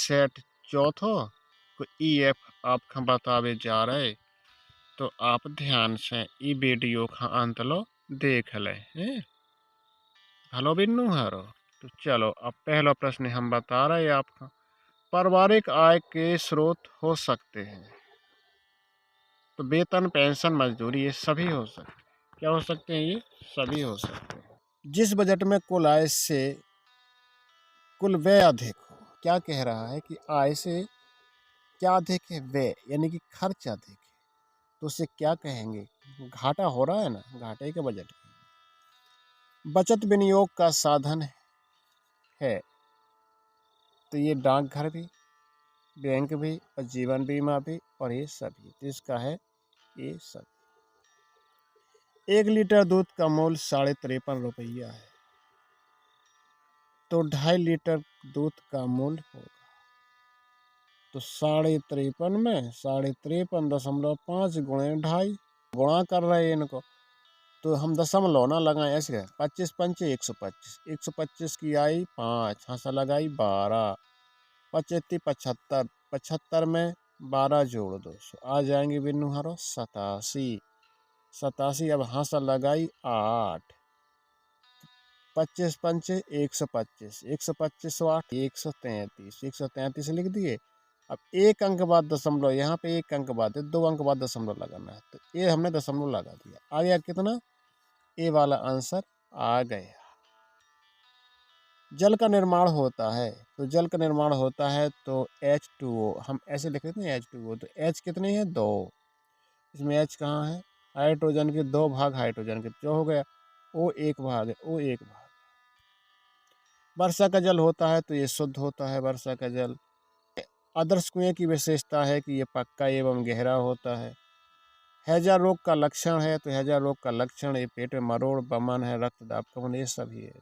Set चौथो को EF आप बतावे जा रहे, तो आप ध्यान से ई वीडियो का अंत लो देख ले हैं। हेलो बिन्नू हारो। तो चलो अब पहला प्रश्न हम बता रहे आपका, पारिवारिक आय के स्रोत हो सकते हैं। तो वेतन, पेंशन, मजदूरी, ये सभी हो सकते हैं। क्या हो सकते हैं? ये सभी हो सकते हैं। जिस बजट में कुल आय से कुल व्यय अधिक हो। क्या कह रहा है कि आय से क्या अधिक है? व्यय, यानी कि खर्च अधिक है। तो उसे क्या कहेंगे? घाटा हो रहा है ना, घाटे के बजट में। बचत विनियोग का साधन है, तो ये डाकघर भी, बैंक भी और जीवन बीमा भी और ये सभी। तो इसका है ये सभी। 1 लीटर दूध का मूल्य 53.5 रुपया है, तो 2.5 लीटर दूध का मूल्य होगा। तो 53.5 में 53.5 गुणे 2.5 गुणा कर रहे हैं इनको, तो हम दशमलव ना लगाएं, ऐसे 25 पंचे 125, 125 की आई 5, हाँसा लगाई 12, 25 75, 75 में 12 जोड़ दो, आ जाएंगे बिन्नू हारो 87, 87 अब हाँसा लगाई 8, 25 पंचे 125, 125 8, 133, 133 लिख दिए। अब एक अंक बाद दशमलव, यहाँ पे एक अंक बाद है, 2 अंक बाद दशमलव लगाना है, तो ये हमने दशमलव लगा दिया। आ गया कितना? ए वाला आंसर आ गया। जल का निर्माण होता है, तो जल का निर्माण होता है तो H2O, हम ऐसे लिख लेते हैं H2O, तो H कितने हैं? 2। इसमें H कहाँ है? हाइड्रोजन के 2 भाग हाइड्रोजन के, जो हो गया O 1 भाग है, O 1 भाग। वर्षा का जल होता है तो ये शुद्ध होता है वर्षा का जल। आदर्श कुएं की विशेषता है कि ये पक्का एवं गहरा होता है। हैजा रोग का लक्षण है, तो हैजा रोग का लक्षण ये पेट में मरोड़, बमन है, रक्तदाब कमन, ये सभी है।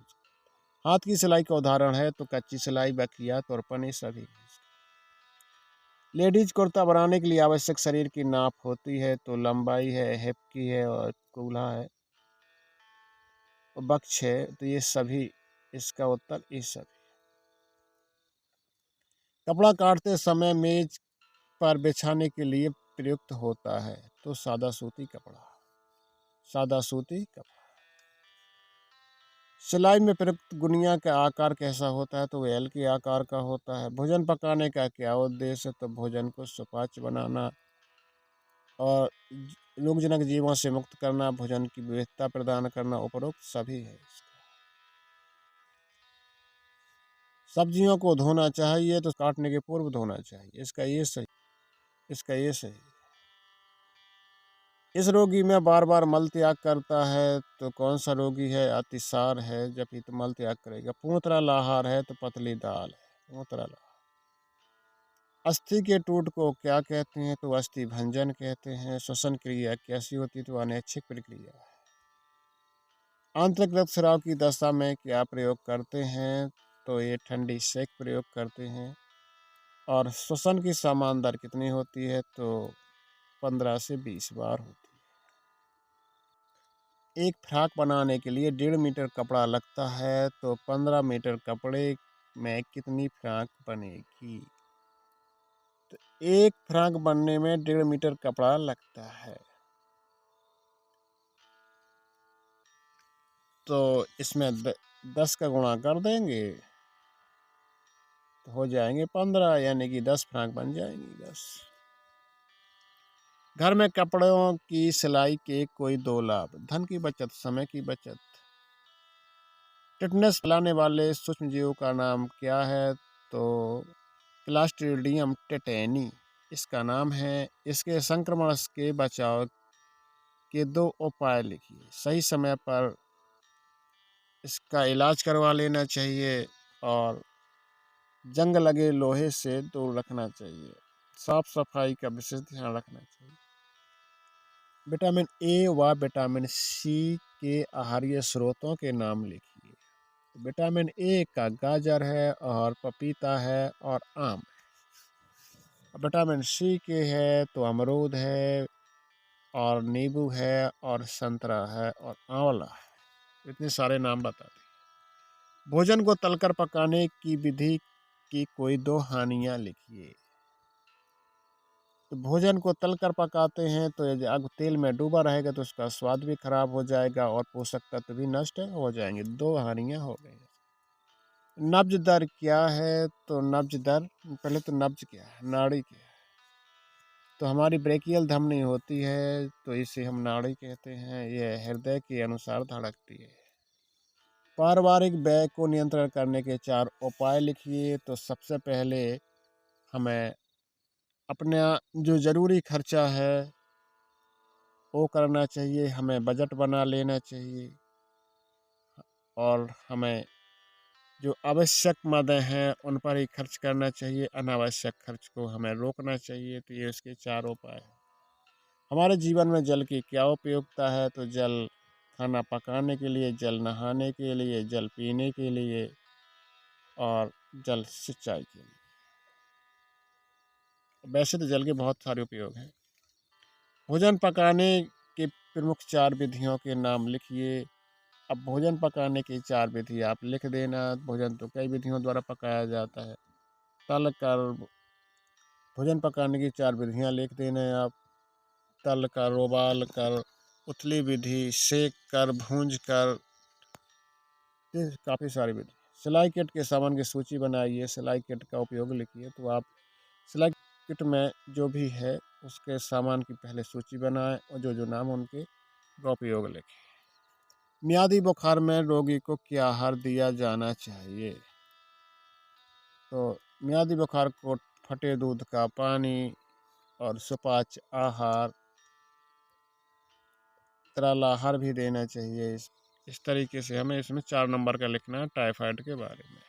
हाथ की सिलाई का उदाहरण है तो कच्ची सिलाई, बकिया, तुरपन, ये सभी। लेडीज कुर्ता बनाने के लिए आवश्यक शरीर की नाप होती है, तो लंबाई है, हिप की है और कूल्हा है और बक्ष है, तो ये सभी। इसका उत्तर ये सभी। कपड़ा काटते समय मेज पर बिछाने के लिए प्रयुक्त होता है, तो सादा सूती कपड़ा, सादा सूती कपड़ा। सिलाई में प्रयुक्त गुनिया का आकार कैसा होता है? तो वो एल के आकार का होता है। भोजन पकाने का क्या उद्देश्य है? तो भोजन को सुपाच्य बनाना और रोगजनक जीवों से मुक्त करना, भोजन की विविधता प्रदान करना, उपरोक्त सभी है। सब्जियों को धोना चाहिए तो काटने के पूर्व धोना चाहिए, इसका ये सही, इसका ये सही। इस रोगी में बार बार मल त्याग करता है, तो कौन सा रोगी है? अतिसार है, जब ही तो मल त्याग करेगा। पूर्णतः आहार है, तो पतली दाल है, पूर्णतः। अस्थि के टूट को क्या कहते हैं? तो अस्थि भंजन कहते हैं। श्वसन क्रिया कैसी होती है? तो अनैच्छिक प्रक्रिया है। आंतरिक रक्तस्राव की दशा में क्या प्रयोग करते हैं? तो ये ठंडी सेक प्रयोग करते हैं। और श्वसन की समान दर कितनी होती है? तो 15 से 20 बार होती है। एक फ्रॉक बनाने के लिए 1.5 मीटर कपड़ा लगता है, तो 15 मीटर कपड़े में कितनी फ्रॉक बनेगी? तो एक फ्रॉक बनने में 1.5 मीटर कपड़ा लगता है, तो इसमें 10 का गुणा कर देंगे तो हो जाएंगे 15, यानी कि 10 फ्रॉक बन जाएंगी। 10। घर में कपड़ों की सिलाई के कोई 2 लाभ। धन की बचत, समय की बचत। टिटनेस फैलाने वाले सूक्ष्म जीवों का नाम क्या है? तो क्लास्ट्रीडियम टेटेनी इसका नाम है। इसके संक्रमण के बचाव के 2 उपाय लिखिए। सही समय पर इसका इलाज करवा लेना चाहिए और जंग लगे लोहे से दूर रखना चाहिए। साफ सफाई का विशेष ध्यान रखना चाहिए। विटामिन ए व विटामिन सी के आहारीय स्रोतों के नाम लिखिए। विटामिन ए का गाजर है और पपीता है और आम है। विटामिन सी के है तो अमरूद है और नींबू है और संतरा है और आंवला है। इतने सारे नाम बता दें। भोजन को तलकर पकाने की विधि की कोई दो हानियाँ लिखिए। तो भोजन को तलकर पकाते हैं तो यदि अग तेल में डूबा रहेगा तो उसका स्वाद भी खराब हो जाएगा और पोषक तत्व भी नष्ट हो जाएंगे। दो हानियाँ हो गई। नब्ज दर क्या है? तो नब्ज दर, पहले तो नब्ज क्या है, नाड़ी क्या है? तो हमारी ब्रेकियल धमनी होती है तो इसे हम नाड़ी कहते हैं। यह हृदय के अनुसार धड़कती है। पारिवारिक व्यय को नियंत्रण करने के 4 उपाय लिखिए। तो सबसे पहले हमें अपना जो ज़रूरी खर्चा है वो करना चाहिए, हमें बजट बना लेना चाहिए और हमें जो आवश्यक मदें हैं उन पर ही खर्च करना चाहिए, अनावश्यक खर्च को हमें रोकना चाहिए। तो ये उसके 4 उपाय हैं। हमारे जीवन में जल की क्या उपयोगिता है? तो जल खाना पकाने के लिए, जल नहाने के लिए, जल पीने के लिए और जल सिंचाई के लिए। वैसे तो जल के बहुत सारे उपयोग हैं। भोजन पकाने के प्रमुख 4 विधियों के नाम लिखिए। अब भोजन पकाने की 4 विधि आप लिख देना। भोजन तो कई विधियों द्वारा पकाया जाता है। तल कर भोजन पकाने की 4 विधियां लिख देना है आप। तल कर, उबाल कर, उथली विधि, सेक कर, भूंज कर, ये काफ़ी सारी विधि। सिलाई किट के सामान की सूची बनाइए। सिलाई किट का उपयोग लिखिए। तो आप सिलाई किट में जो भी है उसके सामान की पहले सूची बनाएं और जो जो नाम उनके का उपयोग लिखें। मियादी बुखार में रोगी को क्या आहार दिया जाना चाहिए? तो मियादी बुखार को फटे दूध का पानी और सुपाच्य आहार, तरल आहार भी देना चाहिए। इस तरीके से हमें इसमें 4 नंबर का लिखना है टाइफाइड के बारे में।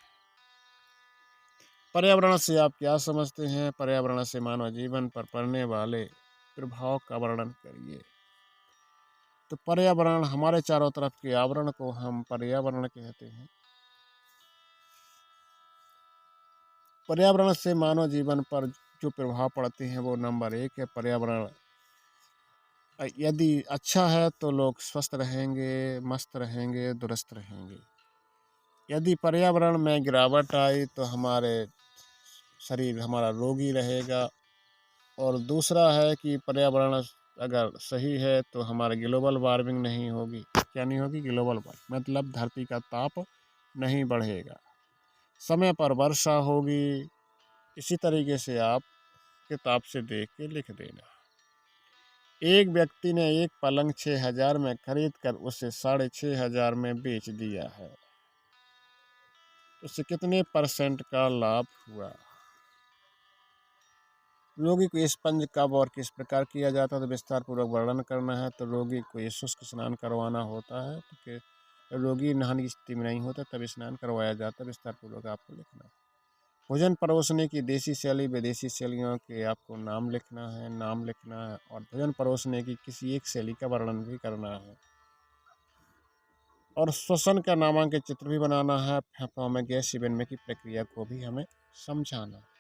पर्यावरण से आप क्या समझते हैं? पर्यावरण से मानव जीवन पर पड़ने वाले प्रभाव का वर्णन करिए। तो पर्यावरण, हमारे चारों तरफ के आवरण को हम पर्यावरण कहते हैं। पर्यावरण से मानव जीवन पर जो प्रभाव पड़ते हैं वो नंबर 1 है। पर्यावरण यदि अच्छा है तो लोग स्वस्थ रहेंगे, मस्त रहेंगे, दुरुस्त रहेंगे। यदि पर्यावरण में गिरावट आई तो हमारे शरीर हमारा रोगी रहेगा। और दूसरा है कि पर्यावरण अगर सही है तो हमारा ग्लोबल वार्मिंग नहीं होगी। क्या नहीं होगी? ग्लोबल वार्मिंग मतलब धरती का ताप नहीं बढ़ेगा, समय पर वर्षा होगी। इसी तरीके से आप किताब से देख के लिख देना। एक व्यक्ति ने एक पलंग 6,000 में खरीद कर उसे 6,500 में बेच दिया है। उससे कितने % का लाभ हुआ? रोगी को स्पंज कब और किस प्रकार किया जाता है? तो विस्तार पूर्वक वर्णन करना है। तो रोगी को ये शुष्क स्नान करवाना होता है। तो रोगी नहाने की स्थिति में नहीं होता तब स्नान करवाया जाता है। विस्तार पूर्वक आपको लिखना है। भोजन परोसने की देसी शैली, विदेशी शैलियों के आपको नाम लिखना है और भोजन परोसने की किसी एक शैली का वर्णन भी करना है। और श्वसन का नामांकित चित्र भी बनाना है। फेफड़ों में गैस बनने की प्रक्रिया को भी हमें समझाना है।